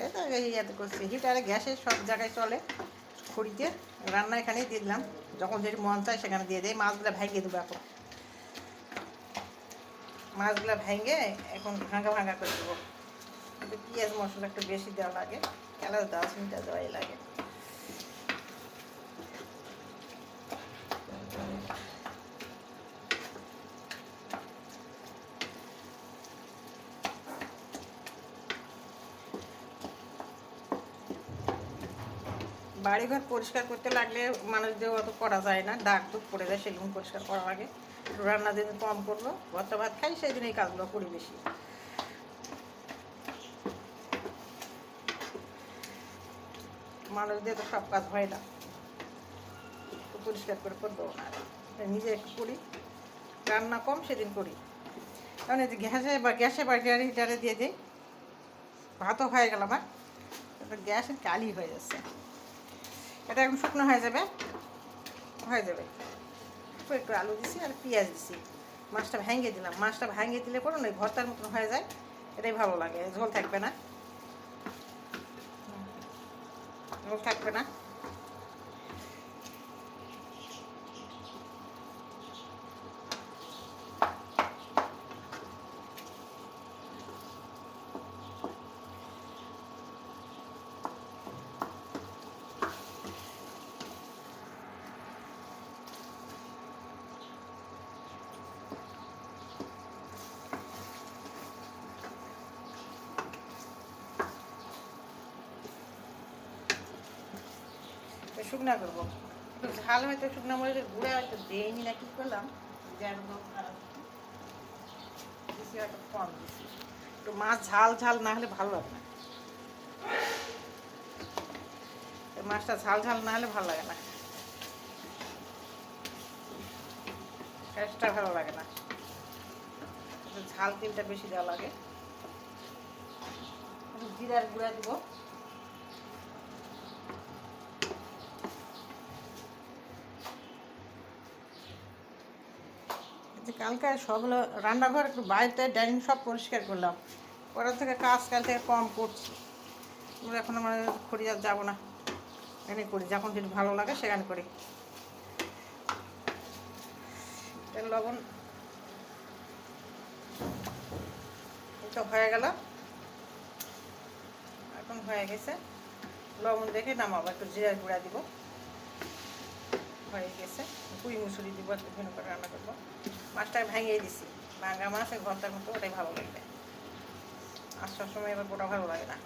এই তো ইয়াতে করছি হিটারে, গ্যাসে সব জায়গায় চলে। খড়িতে রান্না এখানেই দিয়ে দিলাম, যখন যেটি মন চায় সেখানে দিয়ে দিই। মাছগুলো ভেঙে দেবো এখন, মাছগুলো ভেঙে এখন ভাঙা ভাঙা করে দেবো। কিন্তু পেঁয়াজ মশলা একটু বেশি দেওয়া লাগে, এলাচ দারচিনিটা দেওয়াই লাগে। বাড়িঘর পরিষ্কার করতে লাগলে মানুষদের অত করা যায় না, দাগ দুগ পড়ে যায়, সেগুলো পরিষ্কার করা লাগে। রান্না যেদিন কম করবো, ভর্তা ভাত খাই, সেই দিন এই কাজগুলো করি বেশি। মানুষদের তো সব কাজ হয় না, পরিষ্কার করে করবো না, নিজে একটু করি। রান্না কম সেদিন করি, কারণ এই যে গ্যাসে বা হিটারে দিয়ে দিই, ভাতও হয়ে গেল আমার, গ্যাসের কালি হয়ে যাচ্ছে। এটা এখন শুকনো হয়ে যাবে, একটু আলু দিছি আর পেঁয়াজ দিছি, মাছটা ভেঙে দিলাম। মাছটা ভেঙে দিলে পরে না ভর্তার মতন হয়ে যায়, এটাই ভালো লাগে। ঝোল থাকবে না, ঝোল থাকবে না। শুকনা করবো, একটু ঝাল হয়তো শুকনো মরিচের গুঁড়া হয়তো দেয়নি না, কি করলাম দিছি, হয়তো কম দিছি। একটু মাছ ঝাল ঝাল না হলে ভালো লাগে না, মাছটা ঝাল ঝাল না হলে ভালো লাগে না, টেস্টটা ভালো লাগে না। ঝাল তেলটা বেশি দেওয়া লাগে। জিরার গুঁড়া দিব, কালকে সবগুলো রান্নাঘর একটু বাইরে ডাইনিং সব পরিষ্কার করলাম, পরের থেকে কাজ কাল থেকে কম করছি। এখন আমরা খড়িয়ার যাবো না, এখানে করি, যখন যেটা ভালো লাগে সেখানে করি। লবণ এটা হয়ে গেল, এখন হয়ে গেছে। লবণ দেখে নামাবো, একটু জিরার গুঁড়া দিব, হয়ে গেছে। পুঁই মুসুরি দিব, একটু ভিন্ন করে রান্না করবো। মাছটা ভেঙে দিছি, ভাঙা মাছ ভর্তার মতো, ওটাই ভালো লাগবে। আর সবসময় এবার গোটা ভালো লাগে না।